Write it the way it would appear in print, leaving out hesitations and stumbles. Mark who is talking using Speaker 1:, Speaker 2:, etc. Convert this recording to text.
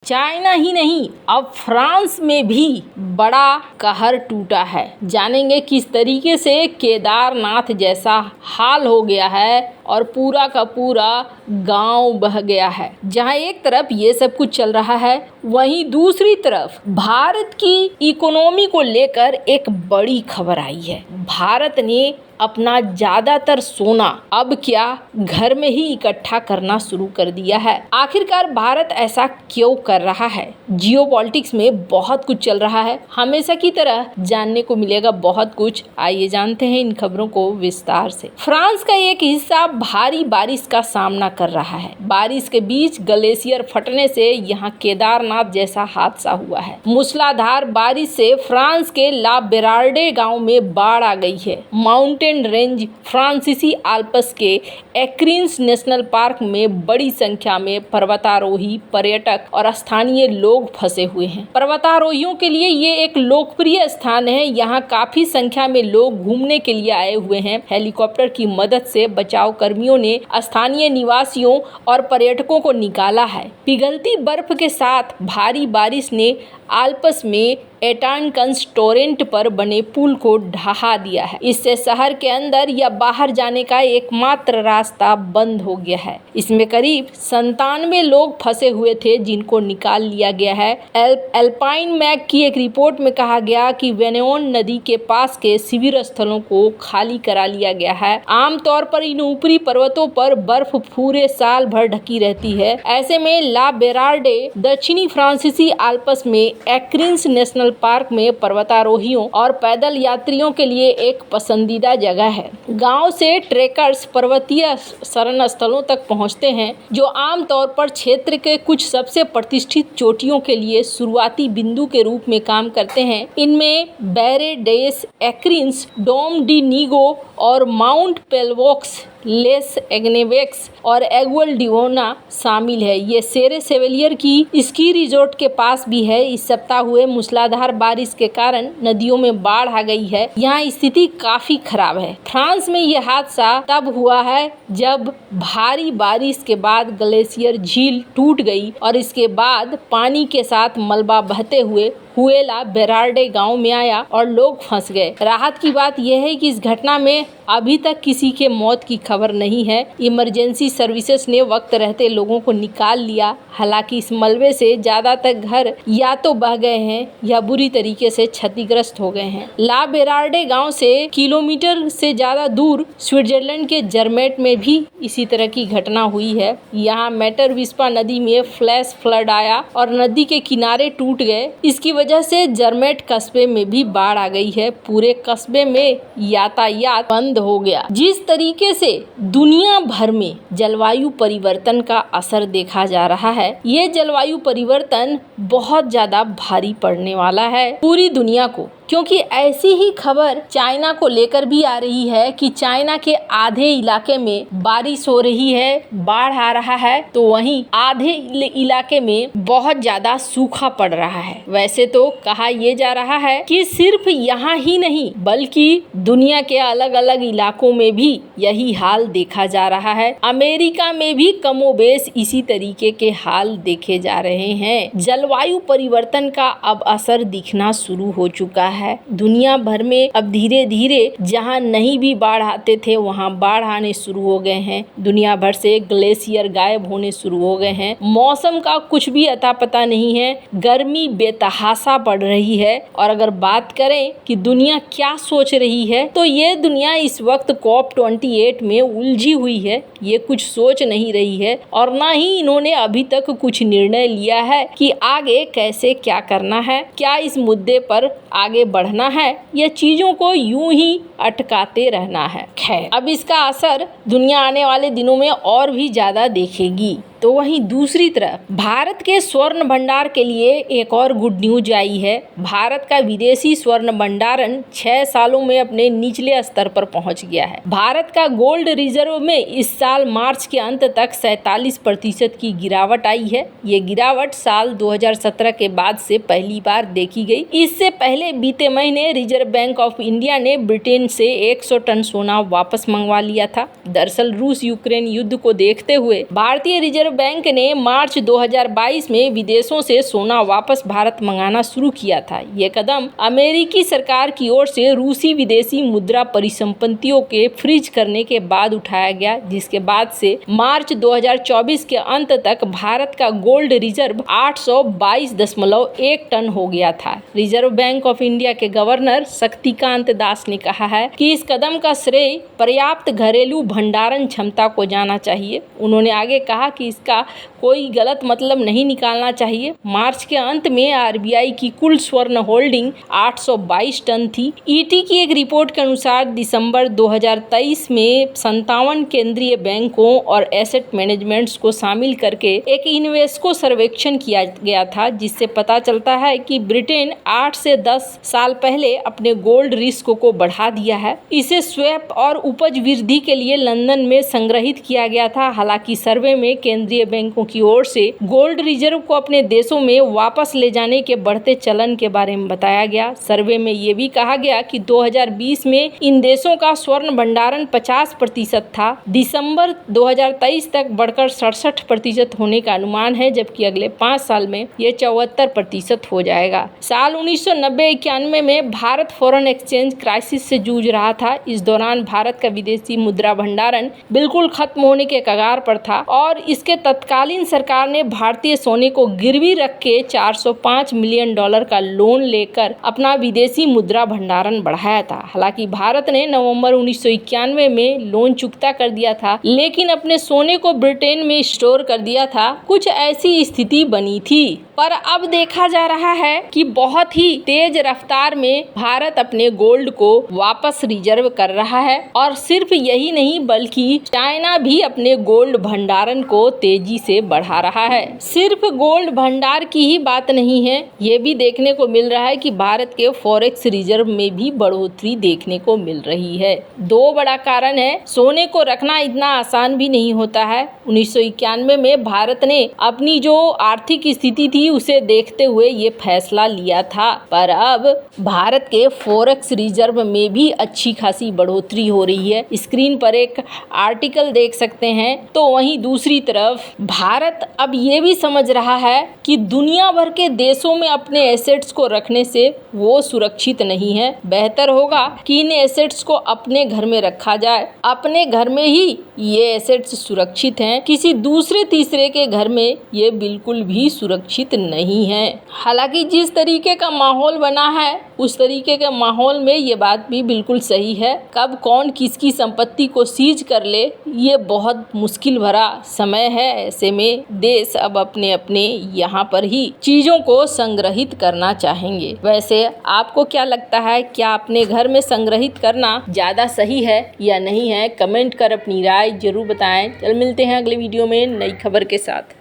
Speaker 1: China ही नहीं, अब France में भी बड़ा कहर टूटा है। जानेंगे किस तरीके से केदारनाथ जैसा हाल हो गया है और पूरा का पूरा गांव बह गया है। जहां एक तरफ ये सब कुछ चल रहा है, वहीं दूसरी तरफ भारत की इकोनॉमी को लेकर एक बड़ी खबर आई है। भारत ने अपना ज़्यादातर सोना अब क्या घर में ही इकट्ठा करना शुरू कर दिया है। आखिरकार भारत ऐसा क्यों कर रहा है? जियोपॉलिटिक्स में बहुत कुछ चल रहा है, हमेशा की तरह जानने को मिलेगा बहुत कुछ। आइए जानते हैं इन खबरों को विस्तार से। फ्रांस का एक हिस्सा भारी बारिश का सामना कर रहा है। बारिश के बीच ग्लेशियर फटने से यहाँ केदारनाथ जैसा हादसा हुआ है। मूसलाधार बारिश से फ्रांस के ला बेरार्डे गाँव में बाढ़ आ गई है। माउंटेन रेंज फ्रांसीसी आल्प्स के एक्रिन्स नेशनल पार्क में बड़ी संख्या में पर्वतारोही, पर्यटक और स्थानीय लोग फंसे हुए हैं। पर्वतारोहियों के लिए ये एक लोकप्रिय स्थान है। यहाँ काफी संख्या में लोग घूमने के लिए आए हुए हैं। हेलीकॉप्टर की मदद से बचाव कर्मियों ने स्थानीय निवासियों और पर्यटकों को निकाला है। पिघलती बर्फ के साथ भारी बारिश ने आल्प्स में एटानकंस टोरेंट पर बने पुल को ढहा दिया है। इससे शहर के अंदर या बाहर जाने का एकमात्र रास्ता बंद हो गया है। इसमें करीब 97 लोग फंसे हुए थे, जिनको निकाल लिया गया है। एल्पाइन मैग की एक रिपोर्ट में कहा गया कि वेनेओन नदी के पास के शिविर स्थलों को खाली करा लिया गया है। आमतौर पर इन ऊपरी पर्वतों पर बर्फ पूरे साल भर ढकी रहती है। ऐसे में ला बेरार्डे दक्षिणी फ्रांसीसी आल्प्स में एक्रिन्स नेशनल पार्क में पर्वतारोहियों और पैदल यात्रियों के लिए एक पसंदीदा जगह है। गांव से ट्रेकर्स पर्वतीय शरण स्थलों तक पहुंचते हैं, जो आमतौर पर क्षेत्र के कुछ सबसे प्रतिष्ठित चोटियों के लिए शुरुआती बिंदु के रूप में काम करते हैं। इनमें बैरे डेस एक्रिन्स, डोम डी नीगो और माउंट पेलवोक्स, लेस एग्नेवेक्स और एगुअल डिवोना शामिल है। ये सेरे सेवेलियर की स्की रिजोर्ट के पास भी है। इस सप्ताह हुए मूसलाधार बारिश के कारण नदियों में बाढ़ आ गई है। यहाँ स्थिति काफी खराब है। फ्रांस में यह हादसा तब हुआ है जब भारी बारिश के बाद ग्लेशियर झील टूट गई और इसके बाद पानी के साथ मलबा बहते हुए हुएला बेरार्डे गांव में आया और लोग फंस गए। राहत की बात यह है कि इस घटना में अभी तक किसी के मौत की खबर नहीं है। इमरजेंसी सर्विसेज ने वक्त रहते लोगों को निकाल लिया। हालांकि इस मलबे से ज्यादातर घर या तो बह गए हैं या बुरी तरीके से क्षतिग्रस्त हो गए हैं। ला बेरार्डे गांव से किलोमीटर से ज्यादा दूर स्विट्जरलैंड के जर्मेट में भी इसी तरह की घटना हुई है। यहाँ मेटर विस्पा नदी में फ्लैश फ्लड आया और नदी के किनारे टूट गए। इसकी वजह से जर्मेट कस्बे में भी बाढ़ आ गई है। पूरे कस्बे में यातायात बंद हो गया। जिस तरीके से दुनिया भर में जलवायु परिवर्तन का असर देखा जा रहा है, ये जलवायु परिवर्तन बहुत ज्यादा भारी पड़ने वाला है पूरी दुनिया को, क्योंकि ऐसी ही खबर चाइना को लेकर भी आ रही है कि चाइना के आधे इलाके में बारिश हो रही है, बाढ़ आ रहा है, तो वहीं आधे इलाके में बहुत ज्यादा सूखा पड़ रहा है। वैसे तो कहा यह जा रहा है कि सिर्फ यहाँ ही नहीं बल्कि दुनिया के अलग अलग इलाकों में भी यही हाल देखा जा रहा है। अमेरिका में भी कमोबेश इसी तरीके के हाल देखे जा रहे हैं। जलवायु परिवर्तन का अब असर दिखना शुरू हो चुका है। दुनिया भर में अब धीरे धीरे जहां नहीं भी बाढ़ आते थे, वहां बाढ़ आने शुरू हो गए हैं। दुनिया भर से ग्लेशियर गायब होने शुरू हो गए हैं। मौसम का कुछ भी अता पता नहीं है। गर्मी बेतहाशा बढ़ रही है। और अगर बात करें कि दुनिया क्या सोच रही है, तो ये दुनिया इस वक्त COP28 में उलझी हुई है। ये कुछ सोच नहीं रही है और ना ही इन्होंने अभी तक कुछ निर्णय लिया है कि आगे कैसे क्या करना है, क्या इस मुद्दे पर आगे बढ़ना है या चीजों को यूं ही अटकाते रहना है। खैर, अब इसका असर दुनिया आने वाले दिनों में और भी ज्यादा देखेगी। तो वहीं दूसरी तरफ भारत के स्वर्ण भंडार के लिए एक और गुड न्यूज आई है। भारत का विदेशी स्वर्ण भंडारण 6 सालों में अपने निचले स्तर पर पहुंच गया है। भारत का गोल्ड रिजर्व में इस साल मार्च के अंत तक 47% की गिरावट आई है। ये गिरावट साल 2017 के बाद से पहली बार देखी गई। इससे पहले बीते महीने रिजर्व बैंक ऑफ इंडिया ने ब्रिटेन से 100 टन सोना वापस मंगवा लिया था। दरअसल रूस यूक्रेन युद्ध को देखते हुए भारतीय रिजर्व रिजर्व बैंक ने मार्च 2022 में विदेशों से सोना वापस भारत मंगाना शुरू किया था। ये कदम अमेरिकी सरकार की ओर से रूसी विदेशी मुद्रा परिसंपत्तियों के फ्रीज करने के बाद उठाया गया, जिसके बाद से मार्च 2024 के अंत तक भारत का गोल्ड रिजर्व 822.1 टन हो गया था। रिजर्व बैंक ऑफ इंडिया के गवर्नर शक्तिकांत दास ने कहा है कि इस कदम का श्रेय पर्याप्त घरेलू भंडारण क्षमता को जाना चाहिए। उन्होंने आगे कहा कि इसका कोई गलत मतलब नहीं निकालना चाहिए। मार्च के अंत में आरबीआई की कुल स्वर्ण होल्डिंग 822 टन थी। ईटी की एक रिपोर्ट के अनुसार दिसंबर 2023 में 57 केंद्रीय बैंकों और एसेट मैनेजमेंट्स को शामिल करके एक इन्वेस्को सर्वेक्षण किया गया था, जिससे पता चलता है कि ब्रिटेन 8 से 10 साल पहले अपने गोल्ड रिस्क को बढ़ा दिया है। इसे स्वैप और उपज वृद्धि के लिए लंदन में संग्रहित किया गया था। हालांकि सर्वे में केंद्रीय बैंकों की ओर से गोल्ड रिजर्व को अपने देशों में वापस ले जाने के बढ़ते चलन के बारे में बताया गया। सर्वे में ये भी कहा गया कि 2020 में इन देशों का स्वर्ण भंडारण 50% था। दिसंबर 2023 तक बढ़कर 67% होने का अनुमान है, जबकि अगले 5 साल में ये 74% हो जाएगा। साल 1990-91 में भारत फॉरेन एक्सचेंज क्राइसिस से जूझ रहा था। इस दौरान भारत का विदेशी मुद्रा भंडारण बिल्कुल खत्म होने के कगार पर था और इसके तत्कालीन सरकार ने भारतीय सोने को गिरवी रख के $405 मिलियन का लोन लेकर अपना विदेशी मुद्रा भंडारण बढ़ाया था। हालांकि भारत ने नवंबर 1991 में लोन चुकता कर दिया था, लेकिन अपने सोने को ब्रिटेन में स्टोर कर दिया था। कुछ ऐसी स्थिति बनी थी, पर अब देखा जा रहा है कि बहुत ही तेज रफ्तार में भारत अपने गोल्ड को वापस रिजर्व कर रहा है। और सिर्फ यही नहीं, बल्कि चाइना भी अपने गोल्ड भंडारण को तेजी से बढ़ा रहा है। सिर्फ गोल्ड भंडार की ही बात नहीं है, ये भी देखने को मिल रहा है कि भारत के फॉरेक्स रिजर्व में भी बढ़ोतरी देखने को मिल रही है। 2 बड़ा कारण है। सोने को रखना इतना आसान भी नहीं होता है। 1991 में भारत ने अपनी जो आर्थिक स्थिति थी उसे देखते हुए ये फैसला लिया था, पर अब भारत के फॉरेक्स रिजर्व में भी अच्छी खासी बढ़ोतरी हो रही है। स्क्रीन पर एक आर्टिकल देख सकते हैं। तो वहीं दूसरी तरफ भारत अब ये भी समझ रहा है कि दुनिया भर के देशों में अपने एसेट्स को रखने से वो सुरक्षित नहीं है। बेहतर होगा कि इन एसेट्स को अपने घर में रखा जाए। अपने घर में ही ये एसेट्स सुरक्षित हैं, किसी दूसरे तीसरे के घर में ये बिल्कुल भी सुरक्षित नहीं है। हालांकि जिस तरीके का माहौल बना है उस तरीके के माहौल में ये बात भी बिल्कुल सही है। कब कौन किसकी संपत्ति को सीज कर ले, ये बहुत मुश्किल भरा समय है। ऐसे में देश अब अपने अपने यहाँ पर ही चीजों को संग्रहित करना चाहेंगे। वैसे आपको क्या लगता है, क्या अपने घर में संग्रहित करना ज्यादा सही है या नहीं है? कमेंट कर अपनी राय जरूर बताएं। चल मिलते हैं अगले वीडियो में नई खबर के साथ।